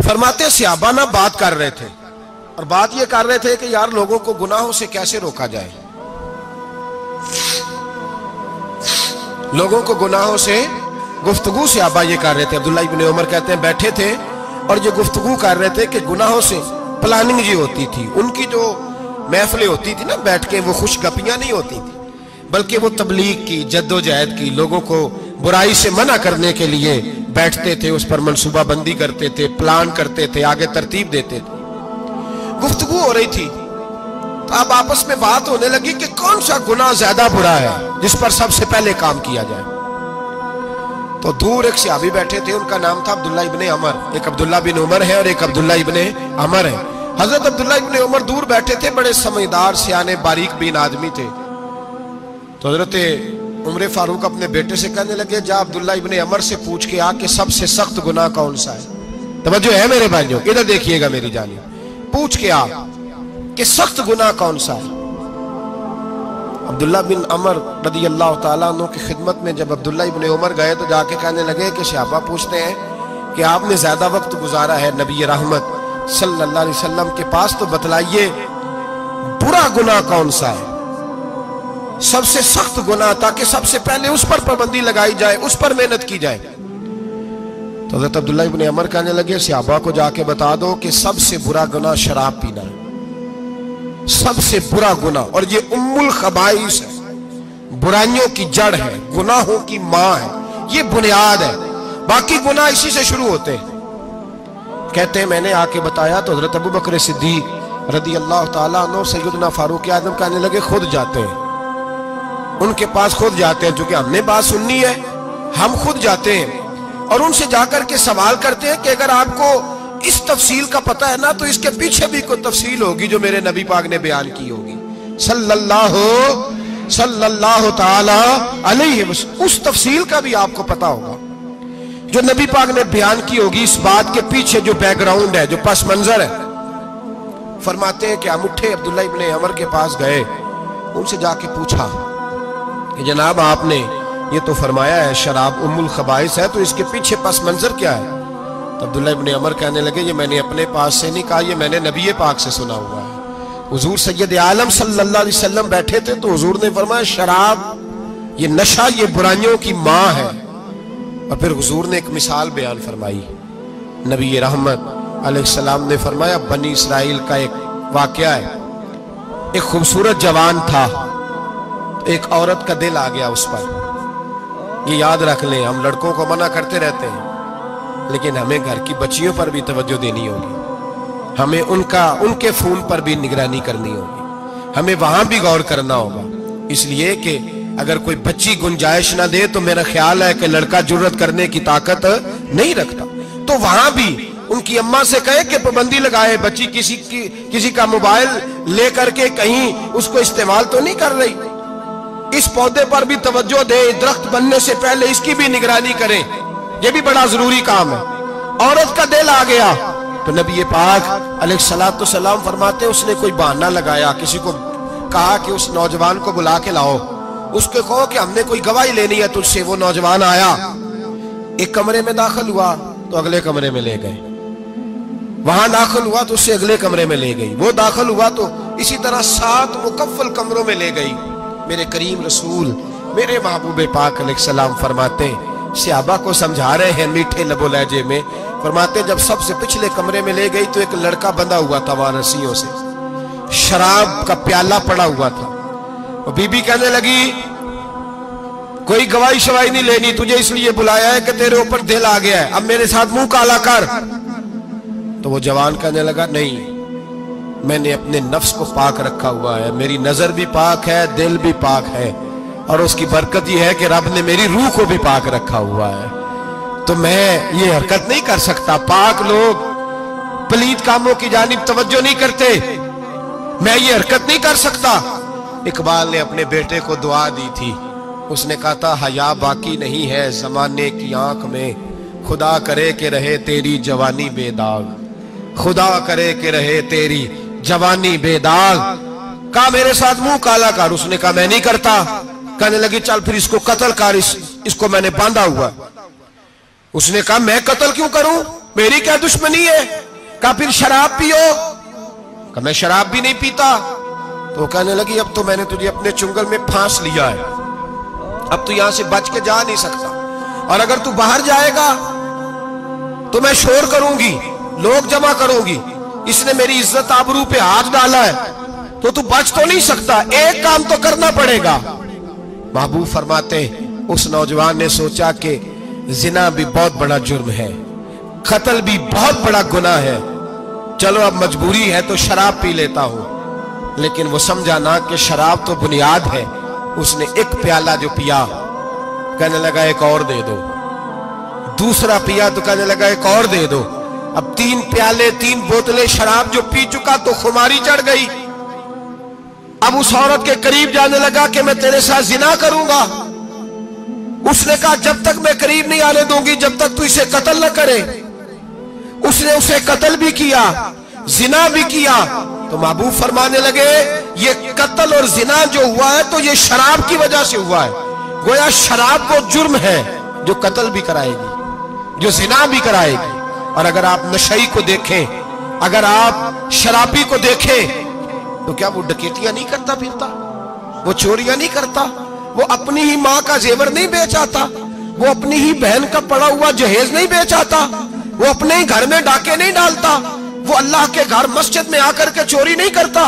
फरमाते सहाबा ना बात कर रहे थे और बात ये कर रहे थे कि यार लोगों को गुनाहों से कैसे रोका जाए, लोगों को गुनाहों से गुफ्तगू सहाबा ये कर रहे थे। अब्दुल्ला इब्न उमर कहते हैं बैठे थे और जो गुफ्तगू कर रहे थे कि गुनाहों से प्लानिंग जी होती थी, उनकी जो महफिलें होती थी ना बैठ के, वो खुशगपियां नहीं होती थी बल्कि वो तबलीग की, जद्दोजहद की, लोगों को बुराई से मना करने के लिए बैठते थे, उस पर मंसूबा बंदी करते थे, प्लान करते थे, आगे तरतीब देते थे। गुफ्तगू हो रही थी तो अब आपस में बात होने लगी कि कौन सा गुनाह ज्यादा बुरा है जिस पर सबसे पहले काम किया जाए। तो दूर एक सहाबी बैठे थे, उनका नाम था अब्दुल्ला इब्ने अमर। एक अब्दुल्ला बिन उमर है और एक अब्दुल्ला इब्ने अमर है। हजरत अब्दुल्ला इब्ने उमर दूर बैठे थे, बड़े समझदार सियाने बारीक बीन आदमी थे। तो हजरत उमर फारूक अपने बेटे से कहने लगे जा अब्दुल्ला इब्ने अमर से पूछ के आ कि सबसे सख्त गुनाह कौन सा है। तवज्जो है मेरे भाइयों, इधर देखिएगा मेरी जानिए, पूछ के आ कि सख्त गुनाह कौन सा है। अब्दुल्ला बिन अमर रदी अल्लाह ताला अन्हु की खिदमत में जब अब्दुल्ला इब्ने उमर गए तो जाके कहने लगे कि सहाबा पूछते हैं कि आपने ज्यादा वक्त गुजारा है नबी रहमत सल्लल्लाहु अलैहि वसल्लम के पास, तो बतलाइए बुरा गुनाह कौन सा है, सबसे सख्त गुनाह, ताकि सबसे पहले उस पर पाबंदी लगाई जाए, उस पर मेहनत की जाए। तो हज़रत अब्दुल्ला इब्ने अमर कहने लगे सहाबा को जाके बता दो कि सबसे बुरा गुनाह शराब पीना है, सबसे बुरा गुनाह, और ये उम्मुल खबाइस है, बुराइयों की जड़ है, गुनाहों की मां है, ये बुनियाद है, बाकी गुनाह इसी से शुरू होते हैं। कहते हैं मैंने आके बताया तो हजरत अबू बकर सिद्दीक रदी अल्लाह ताला अन्हु सैयदना फारूक आजम कहने लगे खुद जाते हैं, उनके पास खुद जाते हैं, क्योंकि हमने बात सुननी है, हम खुद जाते हैं और उनसे जाकर के सवाल करते हैं कि अगर आपको इस तफसील का पता है ना तो इसके पीछे भी कोई तफसील होगी जो मेरे नबी पाक ने बयान की होगी सल्लल्लाहु ताला अलैहि वसल्लम, उस तफसील का भी आपको पता होगा जो नबी पाक ने बयान की होगी, इस बात के पीछे जो बैकग्राउंड है, जो पस मंजर है। फरमाते हैं कि हम उठे, अब्दुल्ला इब्ने अमर के पास गए, उनसे जाके पूछा कि जनाब आपने ये तो फरमाया है शराब उम्मुल खबाइस है, तो इसके पीछे पस मंजर क्या है। तो अब्दुल्ला इब्ने अमर कहने लगे ये मैंने अपने पास से नहीं कहा, ये मैंने नबी पाक से सुना हुआ है। हुजूर सैयद आलम सल्लल्लाहु अलैहि वसल्लम बैठे थे तो हुजूर ने फरमाया शराब ये नशा ये बुराइयों की मां है। और फिर हुजूर ने एक मिसाल बयान फरमाई, नबी रहमत अलैहिस्सलाम ने फरमाया बनी इसराइल का एक वाकया है, एक खूबसूरत जवान था, एक औरत का दिल आ गया उस पर। ये याद रख लें, हम लड़कों को मना करते रहते हैं लेकिन हमें घर की बच्चियों पर भी तवज्जो देनी होगी, हमें उनके खून पर भी निगरानी करनी होगी, हमें वहां भी गौर करना होगा। इसलिए कि अगर कोई बच्ची गुंजाइश ना दे तो मेरा ख्याल है कि लड़का जुर्रत करने की ताकत नहीं रखता, तो वहां भी उनकी अम्मा से कहे कि पाबंदी लगाए, बच्ची किसी का मोबाइल लेकर के कहीं उसको इस्तेमाल तो नहीं कर रही, इस पौधे पर भी तवज्जो दे, दरख्त बनने से पहले इसकी भी निगरानी करें, ये भी बड़ा जरूरी काम है। औरत का दिल आ गया तो नबी पाक अलैहिस्सलातु सलाम फरमाते उसने कोई बहाना लगाया, किसी को कहा कि उस नौजवान को बुला के लाओ, उसको कहो कि हमने कोई गवाही लेनी है तुझसे। वो नौजवान आया, एक कमरे में दाखिल हुआ तो अगले कमरे में ले गए, वहां दाखिल हुआ तो उससे अगले कमरे में ले गई, वो दाखिल हुआ तो इसी तरह 7 मुकफ्फल कमरों में ले गई। मेरे करीम रसूल मेरे महबूब पाक अलैहिस्सलाम फरमाते सहाबा को समझा रहे हैं मीठे लबो लहजे में, फरमाते जब सबसे पिछले कमरे में ले गई तो एक लड़का बंधा हुआ था वहां रस्सियों से, शराब का प्याला पड़ा हुआ था। और बीबी कहने लगी कोई गवाही शवाही नहीं लेनी, तुझे इसलिए बुलाया है कि तेरे ऊपर दिल आ गया है, अब मेरे साथ मुंह काला कर। तो वो जवान कहने लगा नहीं, मैंने अपने नफ्स को पाक रखा हुआ है, मेरी नजर भी पाक है, दिल भी पाक है, और उसकी बरकत यह है कि रब ने मेरी रूह को भी पाक रखा हुआ है, तो मैं ये हरकत नहीं कर सकता। पाक लोग पलीत कामों की जानिब तवज्जो नहीं करते, मैं ये हरकत नहीं कर सकता। इकबाल ने अपने बेटे को दुआ दी थी, उसने कहा था हया बाकी नहीं है जमाने की आंख में, खुदा करे कि रहे तेरी जवानी बेदाग, खुदा करे कि रहे तेरी जवानी बेदाग। कहा मेरे साथ मुंह काला कर, उसने कहा मैं नहीं करता। कहने लगी चल फिर इसको कत्ल कर, इसको मैंने बांधा हुआ। उसने कहा मैं कत्ल क्यों करूं, मेरी क्या दुश्मनी है? कहा फिर शराब पियो। कहा मैं शराब भी नहीं पीता। तो कहने लगी अब तो मैंने तुझे अपने चुंगल में फांस लिया है, अब तू यहां से बच के जा नहीं सकता, और अगर तू बाहर जाएगा तो मैं शोर करूंगी, लोग जमा करूंगी, इसने मेरी इज्जत आबरू पे हाथ डाला है, तो तू बच तो नहीं सकता, एक काम तो करना पड़ेगा। महबूब फरमाते उस नौजवान ने सोचा कि जिना भी बहुत बड़ा जुर्म है, कत्ल भी बहुत बड़ा गुनाह है, चलो अब मजबूरी है तो शराब पी लेता हूं। लेकिन वो समझा ना कि शराब तो बुनियाद है। उसने एक प्याला जो पिया, कहने लगा एक और दे दो। दूसरा पिया तो कहने लगा एक और दे दो। अब 3 प्याले 3 बोतलें शराब जो पी चुका तो खुमारी चढ़ गई। अब उस औरत के करीब जाने लगा कि मैं तेरे साथ जिना करूंगा। उसने कहा जब तक मैं करीब नहीं आने दूंगी जब तक तू इसे कत्ल न करे। उसने उसे कत्ल भी किया, जिना भी किया। तो महबूब फरमाने लगे ये कत्ल और जिना जो हुआ है तो ये शराब की वजह से हुआ है। गोया शराब वो जुर्म है जो कत्ल भी कराएगी, जो जिना भी कराएगी। और अगर आप नशई को देखें, अगर आप शराबी को देखें, तो क्या वो डकैतियां नहीं करता फिरता, वो चोरियां नहीं करता, वो अपनी ही माँ का जेवर नहीं बेच आता, वो अपनी ही बहन का पड़ा हुआ जहेज नहीं बेच आता, वो अपने ही घर में डाके नहीं डालता, वो अल्लाह के घर मस्जिद में आकर के चोरी नहीं करता,